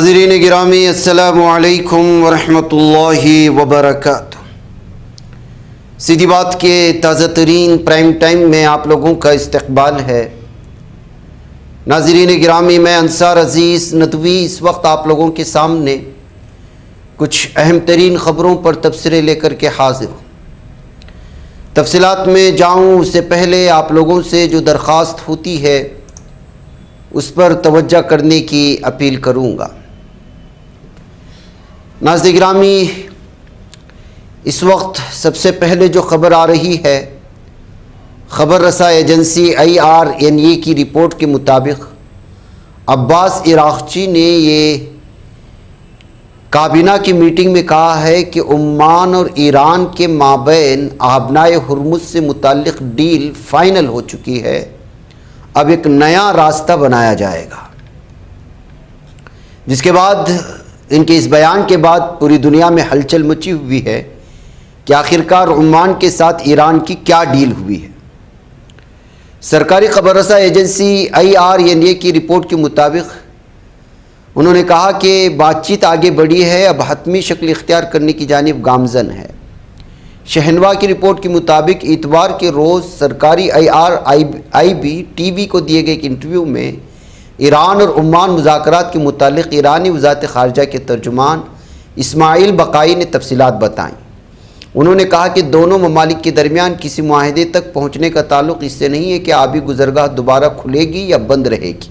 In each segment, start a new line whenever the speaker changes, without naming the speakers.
ناظرین گرامی السلام علیکم ورحمۃ اللہ وبرکاتہ۔ سیدھی بات کے تازہ ترین پرائم ٹائم میں آپ لوگوں کا استقبال ہے۔ ناظرین گرامی، میں انصار عزیز ندوی اس وقت آپ لوگوں کے سامنے کچھ اہم ترین خبروں پر تبصرے لے کر کے حاضر ہوں۔ تفصیلات میں جاؤں اس سے پہلے آپ لوگوں سے جو درخواست ہوتی ہے اس پر توجہ کرنے کی اپیل کروں گا۔ ناظرین گرامی، اس وقت سب سے پہلے جو خبر آ رہی ہے، خبر رساں ایجنسی IRNA کی رپورٹ کے مطابق عباس عراقچی نے یہ کابینہ کی میٹنگ میں کہا ہے کہ عمان اور ایران کے مابین آبنائے ہرمز سے متعلق ڈیل فائنل ہو چکی ہے، اب ایک نیا راستہ بنایا جائے گا۔ جس کے بعد ان کے اس بیان کے بعد پوری دنیا میں ہلچل مچی ہوئی ہے کہ آخرکار عمان کے ساتھ ایران کی کیا ڈیل ہوئی ہے۔ سرکاری خبر رساں ایجنسی IRNA کی رپورٹ کے مطابق انہوں نے کہا کہ بات چیت آگے بڑھی ہے، اب حتمی شکل اختیار کرنے کی جانب گامزن ہے۔ شہنوا کی رپورٹ کے مطابق اتوار کے روز سرکاری IRIB TV کو دیے گئے ایک انٹرویو میں ایران اور عمان مذاکرات کے متعلق ایرانی وزارت خارجہ کے ترجمان اسماعیل بقائی نے تفصیلات بتائیں۔ انہوں نے کہا کہ دونوں ممالک کے درمیان کسی معاہدے تک پہنچنے کا تعلق اس سے نہیں ہے کہ آبی گزرگاہ دوبارہ کھلے گی یا بند رہے گی۔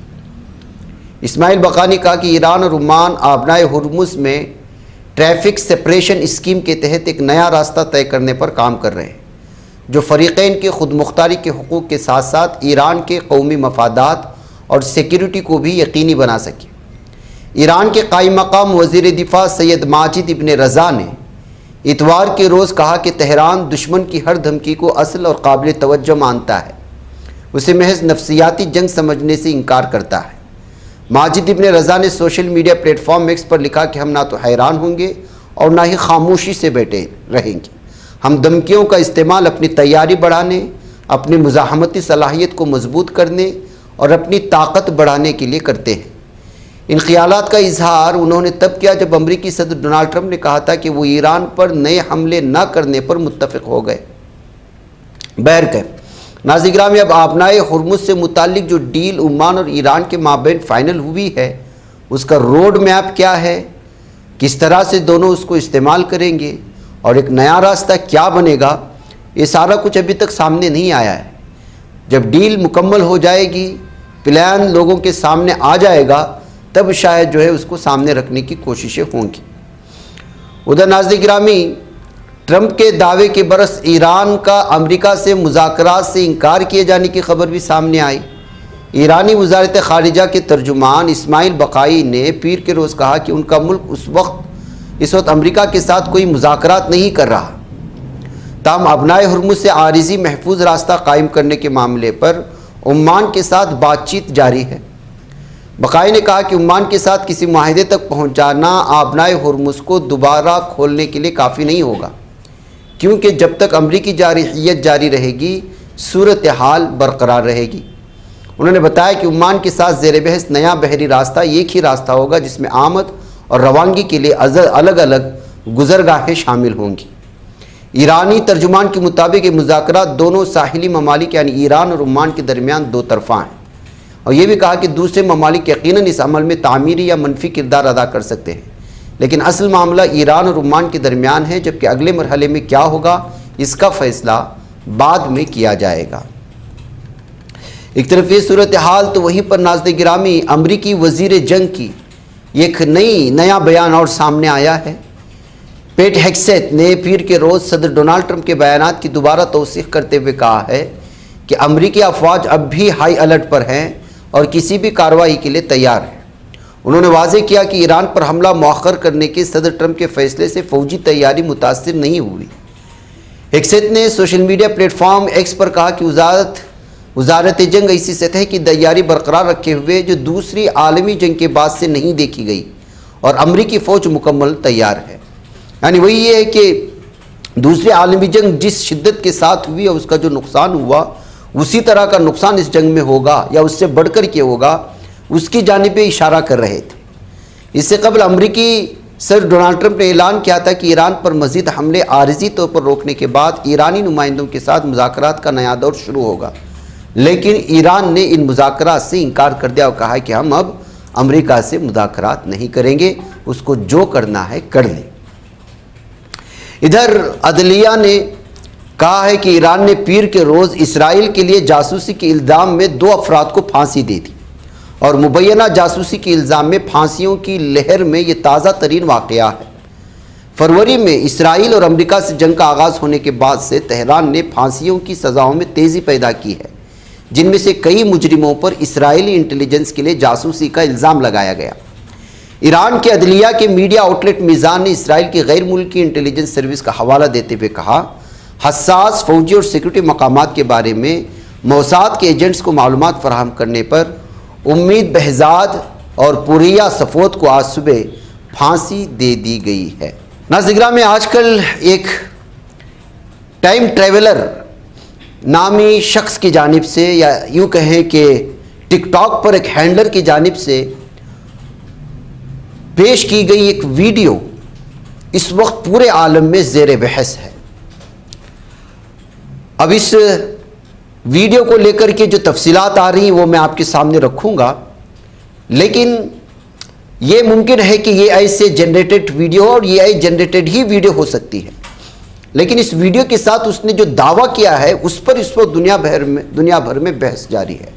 اسماعیل بقائی نے کہا کہ ایران اور عمان آبنائے ہرمز میں ٹریفک سپریشن اسکیم کے تحت ایک نیا راستہ طے کرنے پر کام کر رہے ہیں، جو فریقین کے خود مختاری کے حقوق کے ساتھ ساتھ ایران کے قومی مفادات اور سیکیورٹی کو بھی یقینی بنا سکے۔ ایران کے قائم مقام وزیر دفاع سید ماجد ابن رضا نے اتوار کے روز کہا کہ تہران دشمن کی ہر دھمکی کو اصل اور قابل توجہ مانتا ہے، اسے محض نفسیاتی جنگ سمجھنے سے انکار کرتا ہے۔ ماجد ابن رضا نے social media platform X پر لکھا کہ ہم نہ تو حیران ہوں گے اور نہ ہی خاموشی سے بیٹھے رہیں گے۔ ہم دھمکیوں کا استعمال اپنی تیاری بڑھانے، اپنی مزاحمتی صلاحیت کو مضبوط کرنے اور اپنی طاقت بڑھانے کے لیے کرتے ہیں۔ ان خیالات کا اظہار انہوں نے تب کیا جب امریکی صدر ڈونلڈ ٹرمپ نے کہا تھا کہ وہ ایران پر نئے حملے نہ کرنے پر متفق ہو گئے۔ بہرکیف ناظرین گرامی، اب آبنائے ہرمز سے متعلق جو ڈیل عمان اور ایران کے مابین فائنل ہوئی ہے، اس کا روڈ میپ کیا ہے، کس طرح سے دونوں اس کو استعمال کریں گے اور ایک نیا راستہ کیا بنے گا، یہ سارا کچھ ابھی تک سامنے نہیں آیا ہے۔ جب ڈیل مکمل ہو جائے گی، پلان لوگوں کے سامنے آ جائے گا، تب شاید اس کو سامنے رکھنے کی کوششیں ہوں گی۔ ادھر ناظرین گرامی، ٹرمپ کے دعوے کے برعکس ایران کا امریکہ سے مذاکرات سے انکار کیے جانے کی خبر بھی سامنے آئی۔ ایرانی وزارت خارجہ کے ترجمان اسماعیل بقائی نے پیر کے روز کہا کہ ان کا ملک اس وقت امریکہ کے ساتھ کوئی مذاکرات نہیں کر رہا، تاہم آبنائے ہرمز سے عارضی محفوظ راستہ قائم کرنے کے معاملے پر عمان کے ساتھ بات چیت جاری ہے۔ بقائی نے کہا کہ عمان کے ساتھ کسی معاہدے تک پہنچانا آبنائے ہرمز کو دوبارہ کھولنے کے لیے کافی نہیں ہوگا، کیونکہ جب تک امریکی جارحیت جاری رہے گی، صورتحال برقرار رہے گی۔ انہوں نے بتایا کہ عمان کے ساتھ زیر بحث نیا بحری راستہ ایک ہی راستہ ہوگا جس میں آمد اور روانگی کے لیے الگ الگ گزرگاہیں شامل ہوں گی۔ ایرانی ترجمان کے مطابق یہ مذاکرات دونوں ساحلی ممالک یعنی ایران اور عمان کے درمیان دو طرفہ ہیں، اور یہ بھی کہا کہ دوسرے ممالک یقیناً اس عمل میں تعمیری یا منفی کردار ادا کر سکتے ہیں، لیکن اصل معاملہ ایران اور عمان کے درمیان ہے، جبکہ اگلے مرحلے میں کیا ہوگا اس کا فیصلہ بعد میں کیا جائے گا۔ ایک طرف یہ صورتحال تو وہیں پر ناظرین گرامی امریکی وزیر جنگ کی ایک نیا بیان اور سامنے آیا ہے۔ پیٹ ہیگسیت نے پیر کے روز صدر ڈونلڈ ٹرمپ کے بیانات کی دوبارہ توثیق کرتے ہوئے کہا ہے کہ امریکی افواج اب بھی ہائی الرٹ پر ہیں اور کسی بھی کارروائی کے لیے تیار ہیں۔ انہوں نے واضح کیا کہ ایران پر حملہ مؤخر کرنے کے صدر ٹرمپ کے فیصلے سے فوجی تیاری متاثر نہیں ہوئی۔ ہیگسیت نے social media platform X پر کہا کہ وزارت جنگ ایسی سطح کی تیاری برقرار رکھے ہوئے جو دوسری عالمی جنگ کے بعد سے نہیں دیکھی گئی، اور امریکی فوج مکمل تیار ہے۔ یعنی وہی یہ ہے کہ دوسری عالمی جنگ جس شدت کے ساتھ ہوئی اور اس کا جو نقصان ہوا، اسی طرح کا نقصان اس جنگ میں ہوگا یا اس سے بڑھ کر کے ہوگا، اس کی جانب اشارہ کر رہے تھے۔ اس سے قبل امریکی صدر ڈونلڈ ٹرمپ نے اعلان کیا تھا کہ ایران پر مزید حملے عارضی طور پر روکنے کے بعد ایرانی نمائندوں کے ساتھ مذاکرات کا نیا دور شروع ہوگا، لیکن ایران نے ان مذاکرات سے انکار کر دیا اور کہا کہ ہم اب امریکہ سے مذاکرات نہیں کریں گے، اس کو جو کرنا ہے کر لیں۔ ادھر عدلیہ نے کہا ہے کہ ایران نے پیر کے روز اسرائیل کے لیے جاسوسی کے الزام میں 2 افراد کو پھانسی دے دی، اور مبینہ جاسوسی کے الزام میں پھانسیوں کی لہر میں یہ تازہ ترین واقعہ ہے۔ فروری میں اسرائیل اور امریکہ سے جنگ کا آغاز ہونے کے بعد سے تہران نے پھانسیوں کی سزاؤں میں تیزی پیدا کی ہے، جن میں سے کئی مجرموں پر اسرائیلی انٹیلیجنس کے لیے جاسوسی کا الزام لگایا گیا۔ ایران کے عدلیہ کے میڈیا آؤٹلیٹ میزان نے اسرائیل کی غیر ملکی انٹیلیجنس سروس کا حوالہ دیتے ہوئے کہا، حساس فوجی اور سیکورٹی مقامات کے بارے میں موساد کے ایجنٹس کو معلومات فراہم کرنے پر امید بہزاد اور پوریا صفوت کو آج صبح پھانسی دے دی گئی ہے۔ ناظرین گرامی، آج کل ایک ٹائم ٹریولر نامی شخص کی جانب سے، یا یوں کہیں کہ ٹک ٹاک پر ایک ہینڈلر کی جانب سے پیش کی گئی ایک ویڈیو اس وقت پورے عالم میں زیر بحث ہے۔ اب اس ویڈیو کو لے کر کے جو تفصیلات آ رہی ہیں وہ میں آپ کے سامنے رکھوں گا، لیکن یہ ممکن ہے کہ یہ اے سے جنریٹڈ ویڈیو اور یہ اے جنریٹڈ ہی ویڈیو ہو سکتی ہے، لیکن اس ویڈیو کے ساتھ اس نے جو دعویٰ کیا ہے اس پر اس وقت دنیا بھر میں بحث جاری ہے۔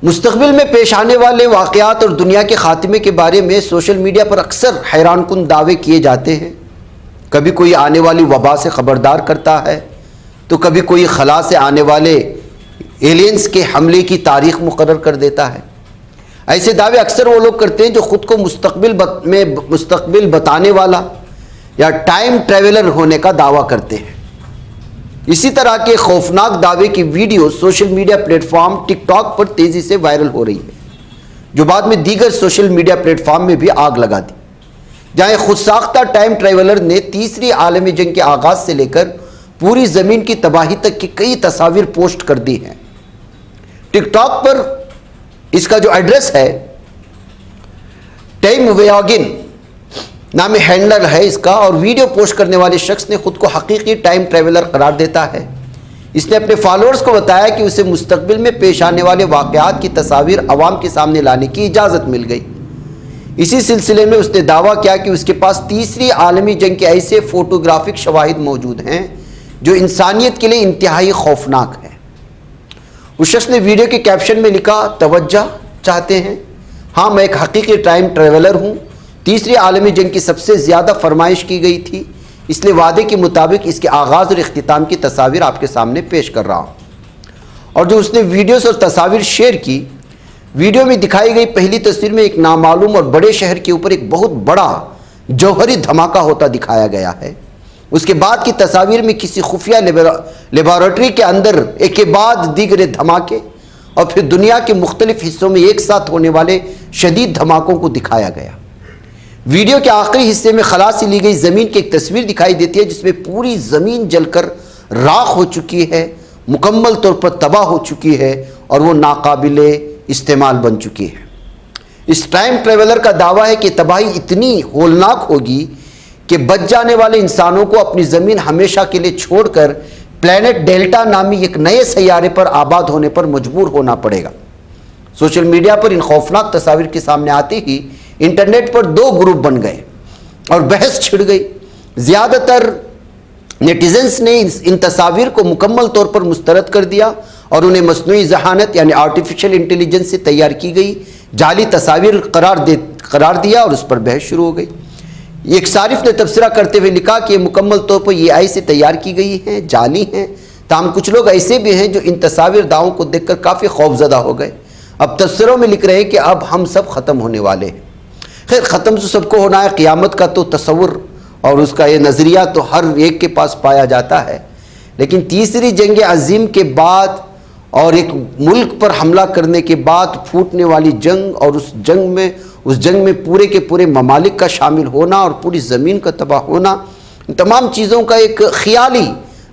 مستقبل میں پیش آنے والے واقعات اور دنیا کے خاتمے کے بارے میں سوشل میڈیا پر اکثر حیران کن دعوے کیے جاتے ہیں۔ کبھی کوئی آنے والی وبا سے خبردار کرتا ہے، تو کبھی کوئی خلا سے آنے والے ایلینز کے حملے کی تاریخ مقرر کر دیتا ہے۔ ایسے دعوے اکثر وہ لوگ کرتے ہیں جو خود کو مستقبل بتانے والا یا ٹائم ٹریولر ہونے کا دعویٰ کرتے ہیں۔ اسی طرح کے خوفناک دعوے کی video social media platform TikTok پر تیزی سے وائرل ہو رہی ہے، جو بعد میں دیگر سوشل میڈیا پلیٹ فارم میں بھی آگ لگا دی، جہاں ایک خود ساختہ ٹائم ٹریولر نے تیسری عالمی جنگ کے آغاز سے لے کر پوری زمین کی تباہی تک کی کئی تصاویر پوسٹ کر دی ہیں۔ ٹک ٹاک پر اس کا جو ایڈریس ہے ٹیم ویاگن نامی ہینڈلر ہے اس کا، اور ویڈیو پوسٹ کرنے والے شخص نے خود کو حقیقی ٹائم ٹریولر قرار دیتا ہے۔ اس نے اپنے فالوورز کو بتایا کہ اسے مستقبل میں پیش آنے والے واقعات کی تصاویر عوام کے سامنے لانے کی اجازت مل گئی۔ اسی سلسلے میں اس نے دعویٰ کیا کہ اس کے پاس تیسری عالمی جنگ کے ایسے فوٹوگرافک شواہد موجود ہیں جو انسانیت کے لیے انتہائی خوفناک ہے۔ اس شخص نے ویڈیو کے کیپشن میں لکھا، توجہ چاہتے ہیں؟ ہاں، میں ایک حقیقی ٹائم ٹریولر ہوں۔ تیسری عالمی جنگ کی سب سے زیادہ فرمائش کی گئی تھی، اس لیے وعدے کے مطابق اس کے آغاز اور اختتام کی تصاویر آپ کے سامنے پیش کر رہا ہوں۔ اور جو اس نے ویڈیوز اور تصاویر شیئر کی، ویڈیو میں دکھائی گئی پہلی تصویر میں ایک نامعلوم اور بڑے شہر کے اوپر ایک بہت بڑا جوہری دھماکہ ہوتا دکھایا گیا ہے۔ اس کے بعد کی تصاویر میں کسی خفیہ لیبارٹری کے اندر ایک کے بعد دیگر دھماکے اور پھر دنیا کے مختلف حصوں میں ایک ساتھ ہونے والے شدید دھماکوں کو دکھایا گیا۔ ویڈیو کے آخری حصے میں خلا سے لی گئی زمین کی ایک تصویر دکھائی دیتی ہے، جس میں پوری زمین جل کر راکھ ہو چکی ہے، مکمل طور پر تباہ ہو چکی ہے اور وہ ناقابل استعمال بن چکی ہے۔ اس ٹائم ٹریولر کا دعویٰ ہے کہ تباہی اتنی ہولناک ہوگی کہ بچ جانے والے انسانوں کو اپنی زمین ہمیشہ کے لیے چھوڑ کر پلانٹ ڈیلٹا نامی ایک نئے سیارے پر آباد ہونے پر مجبور ہونا پڑے گا۔ سوشل میڈیا پر ان خوفناک تصاویر کے سامنے آتے ہی انٹرنیٹ پر 2 گروپ بن گئے اور بحث چھڑ گئی۔ زیادہ تر نیٹیزنز نے ان تصاویر کو مکمل طور پر مسترد کر دیا اور انہیں مصنوعی ذہانت یعنی آرٹیفیشل انٹیلیجنس سے تیار کی گئی جعلی تصاویر قرار دیا اور اس پر بحث شروع ہو گئی۔ ایک صارف نے تبصرہ کرتے ہوئے لکھا کہ یہ مکمل طور پر یہ آئی سے تیار کی گئی ہیں، جعلی ہیں، تاہم کچھ لوگ ایسے بھی ہیں جو ان تصاویر دعووں کو دیکھ کر کافی خوفزدہ ہو گئے۔ اب تبصروں میں لکھ رہے ہیں کہ اب ہم سب ختم ہونے والے ہیں۔ خیر، ختم تو سب کو ہونا ہے، قیامت کا تو تصور اور اس کا یہ نظریہ تو ہر ایک کے پاس پایا جاتا ہے، لیکن تیسری جنگ عظیم کے بعد اور ایک ملک پر حملہ کرنے کے بعد پھوٹنے والی جنگ اور اس جنگ میں پورے کے پورے ممالک کا شامل ہونا اور پوری زمین کا تباہ ہونا، تمام چیزوں کا ایک خیالی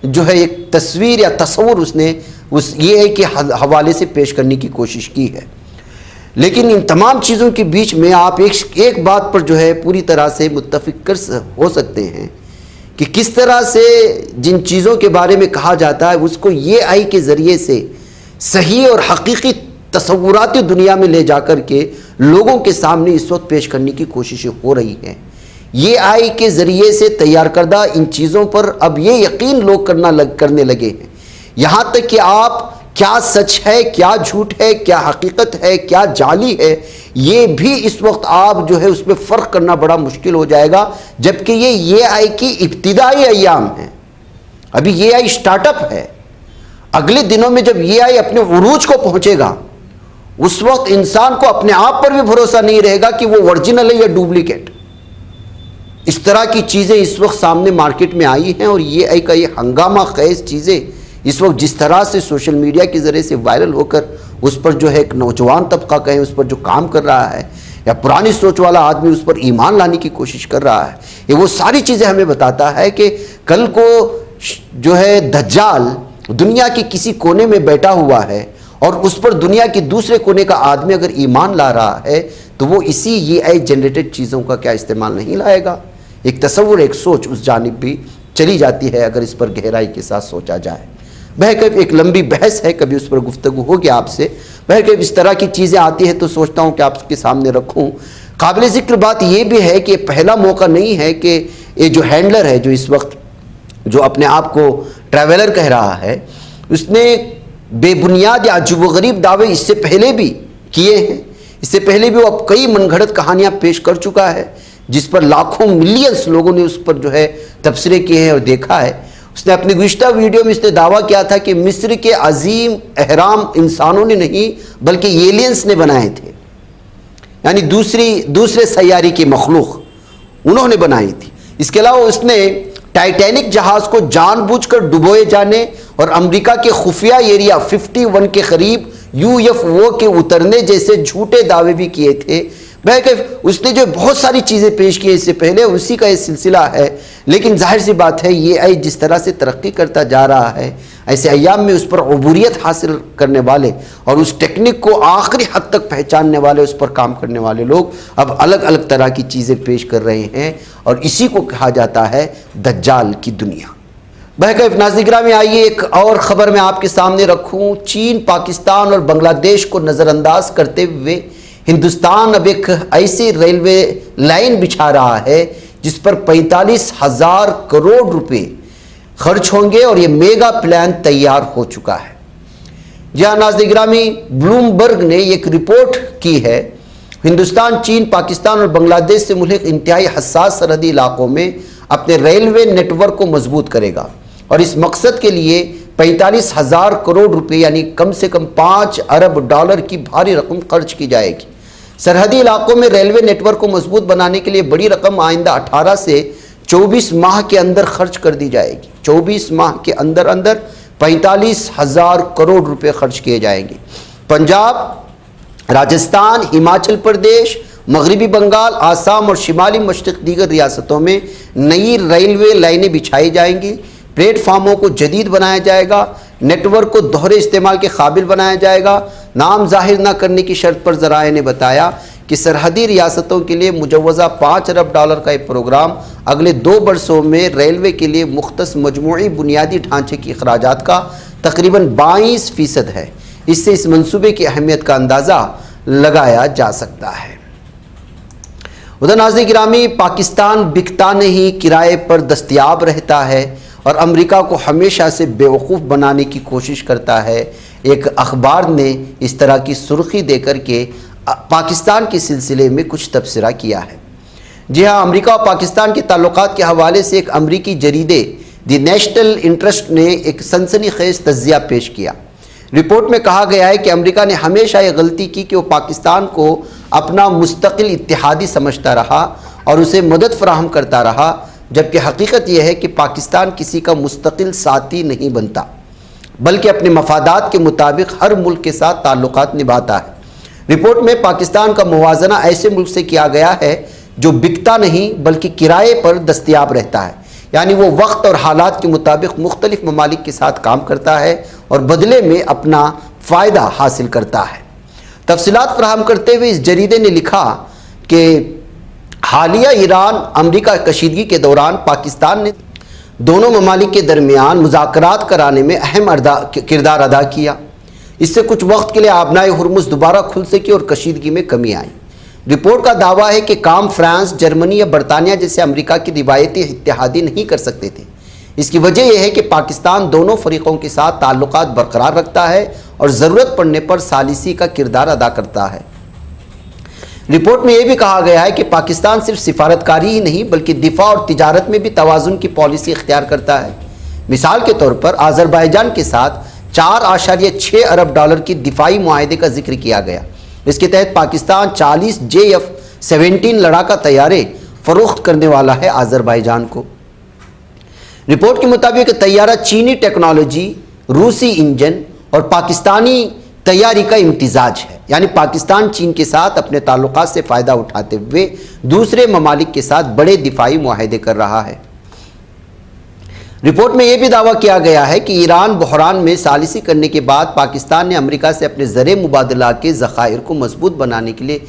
جو ہے ایک تصویر یا تصور اس نے یہ ہے کہ حوالے سے پیش کرنے کی کوشش کی ہے۔ لیکن ان تمام چیزوں کے بیچ میں آپ ایک بات پر جو ہے پوری طرح سے متفق ہو سکتے ہیں کہ کس طرح سے جن چیزوں کے بارے میں کہا جاتا ہے اس کو یہ آئی کے ذریعے سے صحیح اور حقیقی تصوراتی دنیا میں لے جا کر کے لوگوں کے سامنے اس وقت پیش کرنے کی کوششیں ہو رہی ہیں۔ یہ آئی کے ذریعے سے تیار کردہ ان چیزوں پر اب یہ یقین لوگ کرنے لگے ہیں، یہاں تک کہ آپ کیا سچ ہے، کیا جھوٹ ہے، کیا حقیقت ہے، کیا جعلی ہے، یہ بھی اس وقت آپ جو ہے اس میں فرق کرنا بڑا مشکل ہو جائے گا، جبکہ یہ آئی کی ابتدائی ایام ہیں، ابھی یہ آئی سٹارٹ اپ ہے۔ اگلے دنوں میں جب یہ آئی اپنے عروج کو پہنچے گا اس وقت انسان کو اپنے آپ پر بھی بھروسہ نہیں رہے گا کہ وہ ورجنل ہے یا ڈپلیکیٹ۔ اس طرح کی چیزیں اس وقت سامنے مارکیٹ میں آئی ہیں، اور یہ آئی کا یہ ہنگامہ خیز چیزیں اس وقت جس طرح سے سوشل میڈیا کے ذریعے سے وائرل ہو کر اس پر جو ہے ایک نوجوان طبقہ کہیں اس پر جو کام کر رہا ہے یا پرانی سوچ والا آدمی اس پر ایمان لانے کی کوشش کر رہا ہے، یہ وہ ساری چیزیں ہمیں بتاتا ہے کہ کل کو جو ہے دجال دنیا کے کسی کونے میں بیٹھا ہوا ہے اور اس پر دنیا کے دوسرے کونے کا آدمی اگر ایمان لا رہا ہے تو وہ اسی یہ آئی جنریٹڈ چیزوں کا کیا استعمال نہیں لائے گا۔ ایک تصور، ایک سوچ اس جانب بھی چلی جاتی ہے اگر اس پر گہرائی کے ساتھ سوچا جائے۔ بہرکیف ایک لمبی بحث ہے، کبھی اس پر گفتگو ہوگی آپ سے۔ بہرکیف اس طرح کی چیزیں آتی ہیں تو سوچتا ہوں کہ آپ کے سامنے رکھوں۔ قابل ذکر بات یہ بھی ہے کہ پہلا موقع نہیں ہے کہ یہ جو ہینڈلر ہے جو اس وقت جو اپنے آپ کو ٹریولر کہہ رہا ہے، اس نے بے بنیاد یا عجیب و غریب دعوے اس سے پہلے بھی کیے ہیں۔ اس سے پہلے بھی وہ اب کئی من گھڑت کہانیاں پیش کر چکا ہے جس پر لاکھوں ملینز لوگوں نے اس پر جو ہے تبصرے کیے ہیں اور دیکھا ہے۔ اس نے اپنی گزشتہ ویڈیو میں اس نے دعویٰ کیا تھا کہ مصر کے عظیم اہرام انسانوں نے نہیں بلکہ ایلینز نے بنائے تھے، یعنی دوسرے سیارے کی مخلوق انہوں نے بنائی تھی۔ اس کے علاوہ اس نے ٹائٹینک جہاز کو جان بوجھ کر ڈبوئے جانے اور امریکہ کے خفیہ ایریا 51 کے قریب UFO کے اترنے جیسے جھوٹے دعوے بھی کیے تھے۔ بہرکیف اس نے جو بہت ساری چیزیں پیش کی اس سے پہلے، اسی کا یہ سلسلہ ہے۔ لیکن ظاہر سی بات ہے یہ آئی جس طرح سے ترقی کرتا جا رہا ہے، ایسے ایام میں اس پر عبوریت حاصل کرنے والے اور اس ٹیکنک کو آخری حد تک پہچاننے والے، اس پر کام کرنے والے لوگ اب الگ الگ طرح کی چیزیں پیش کر رہے ہیں، اور اسی کو کہا جاتا ہے دجال کی دنیا۔ بہرکیف ناظرین گرامی، آئیے ایک اور خبر میں آپ کے سامنے رکھوں۔ چین، پاکستان اور بنگلہ دیش کو نظر انداز کرتے ہوئے ہندوستان اب ایک ایسی ریلوے لائن بچھا رہا ہے جس پر 45,000 کروڑ روپے خرچ ہوں گے، اور یہ میگا پلان تیار ہو چکا ہے۔ جی ہاں ناظرین گرامی، بلومبرگ نے ایک رپورٹ کی ہے، ہندوستان چین، پاکستان اور بنگلہ دیش سے ملحق انتہائی حساس سرحدی علاقوں میں اپنے ریلوے نیٹ ورک کو مضبوط کرے گا، اور اس مقصد کے لیے 45,000 کروڑ روپے یعنی کم سے کم $5 ارب کی بھاری رقم خرچ کی جائے گی۔ سرحدی علاقوں میں ریلوے نیٹ ورک کو مضبوط بنانے کے لیے بڑی رقم آئندہ 18 سے 24 ماہ کے اندر خرچ کر دی جائے گی۔ 24 ماہ کے اندر 45,000 کروڑ روپے خرچ کیے جائیں گے۔ پنجاب، راجستھان، ہماچل پردیش، مغربی بنگال، آسام اور شمالی مشرق دیگر ریاستوں میں نئی ریلوے لائنیں بچھائی جائیں گی۔ پلیٹ فارموں کو جدید بنایا جائے گا، نیٹ ورک کو دوہرے استعمال کے قابل بنایا جائے گا۔ نام ظاہر نہ کرنے کی شرط پر ذرائع نے بتایا کہ سرحدی ریاستوں کے لیے مجوزہ $5 ارب کا یہ پروگرام اگلے 2 برسوں میں ریلوے کے لیے مختص مجموعی بنیادی ڈھانچے کی اخراجات کا تقریباً 22% ہے۔ اس سے اس منصوبے کی اہمیت کا اندازہ لگایا جا سکتا ہے۔ ادھر ناظرین گرامی، پاکستان بکتا نہیں، کرائے پر دستیاب رہتا ہے اور امریکہ کو ہمیشہ سے بیوقوف بنانے کی کوشش کرتا ہے۔ ایک اخبار نے اس طرح کی سرخی دے کر کے پاکستان کے سلسلے میں کچھ تبصرہ کیا ہے۔ جی ہاں، امریکہ اور پاکستان کے تعلقات کے حوالے سے ایک امریکی جریدے دی نیشنل انٹرسٹ نے ایک سنسنی خیز تجزیہ پیش کیا۔ رپورٹ میں کہا گیا ہے کہ امریکہ نے ہمیشہ یہ غلطی کی کہ وہ پاکستان کو اپنا مستقل اتحادی سمجھتا رہا اور اسے مدد فراہم کرتا رہا، جبکہ حقیقت یہ ہے کہ پاکستان کسی کا مستقل ساتھی نہیں بنتا، بلکہ اپنے مفادات کے مطابق ہر ملک کے ساتھ تعلقات نبھاتا ہے۔ رپورٹ میں پاکستان کا موازنہ ایسے ملک سے کیا گیا ہے جو بکتا نہیں بلکہ کرائے پر دستیاب رہتا ہے، یعنی وہ وقت اور حالات کے مطابق مختلف ممالک کے ساتھ کام کرتا ہے اور بدلے میں اپنا فائدہ حاصل کرتا ہے۔ تفصیلات فراہم کرتے ہوئے اس جریدے نے لکھا کہ حالیہ ایران امریکہ کشیدگی کے دوران پاکستان نے دونوں ممالک کے درمیان مذاکرات کرانے میں اہم کردار ادا کیا۔ اس سے کچھ وقت کے لیے آبنائے ہرمز دوبارہ کھل سکی اور کشیدگی میں کمی آئی۔ رپورٹ کا دعویٰ ہے کہ کام فرانس، جرمنی یا برطانیہ جیسے امریکہ کی روایتی اتحادی نہیں کر سکتے تھے۔ اس کی وجہ یہ ہے کہ پاکستان دونوں فریقوں کے ساتھ تعلقات برقرار رکھتا ہے اور ضرورت پڑنے پر ثالثی کا کردار ادا کرتا ہے۔ رپورٹ میں یہ بھی کہا گیا ہے کہ پاکستان صرف سفارتکاری ہی نہیں بلکہ دفاع اور تجارت میں بھی توازن کی پالیسی اختیار کرتا ہے۔ مثال کے طور پر آذربائیجان کے ساتھ 4.6 ارب ڈالر کی دفاعی معاہدے کا ذکر کیا گیا۔ اس کے تحت پاکستان 40 JF-17 لڑاکا طیارے فروخت کرنے والا ہے آذربائیجان کو۔ رپورٹ کے مطابق طیارہ چینی ٹیکنالوجی، روسی انجن اور پاکستانی تیاری کا امتزاج ہے، یعنی پاکستان چین کے ساتھ اپنے تعلقات سے فائدہ اٹھاتے ہوئے دوسرے ممالک کے ساتھ بڑے دفاعی معاہدے کر رہا ہے۔ رپورٹ میں یہ بھی دعویٰ کیا گیا ہے کہ ایران بحران میں ثالثی کرنے کے بعد پاکستان نے امریکہ سے اپنے زر مبادلہ کے ذخائر کو مضبوط بنانے کے لیے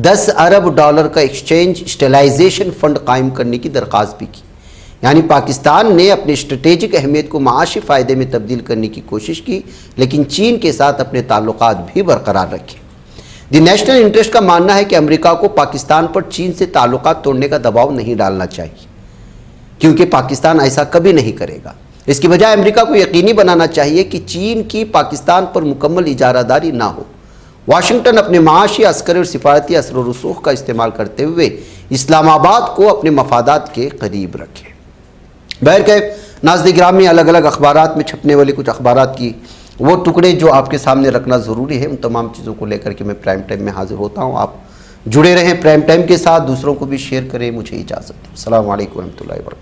10 ارب ڈالر کا ایکسچینج اسٹیلائزیشن فنڈ قائم کرنے کی درخواست بھی کی، یعنی پاکستان نے اپنی اسٹریٹجک اہمیت کو معاشی فائدے میں تبدیل کرنے کی کوشش کی لیکن چین کے ساتھ اپنے تعلقات بھی برقرار رکھے۔ دی نیشنل انٹرسٹ کا ماننا ہے کہ امریکہ کو پاکستان پر چین سے تعلقات توڑنے کا دباؤ نہیں ڈالنا چاہیے کیونکہ پاکستان ایسا کبھی نہیں کرے گا۔ اس کی بجائے امریکہ کو یقینی بنانا چاہیے کہ چین کی پاکستان پر مکمل اجارہ داری نہ ہو۔ واشنگٹن اپنے معاشی، عسکری اور سفارتی اثر و رسوخ کا استعمال کرتے ہوئے اسلام آباد کو اپنے مفادات کے قریب رکھے۔ بہرکیف ناظرین گرامی، الگ الگ اخبارات میں چھپنے والے کچھ اخبارات کی وہ ٹکڑے جو آپ کے سامنے رکھنا ضروری ہے، ان تمام چیزوں کو لے کر کے میں پرائم ٹائم میں حاضر ہوتا ہوں۔ آپ جڑے رہیں پرائم ٹائم کے ساتھ، دوسروں کو بھی شیئر کریں۔ مجھے اجازت دیں۔ السلام علیکم ورحمۃ اللہ وبرکاتہ۔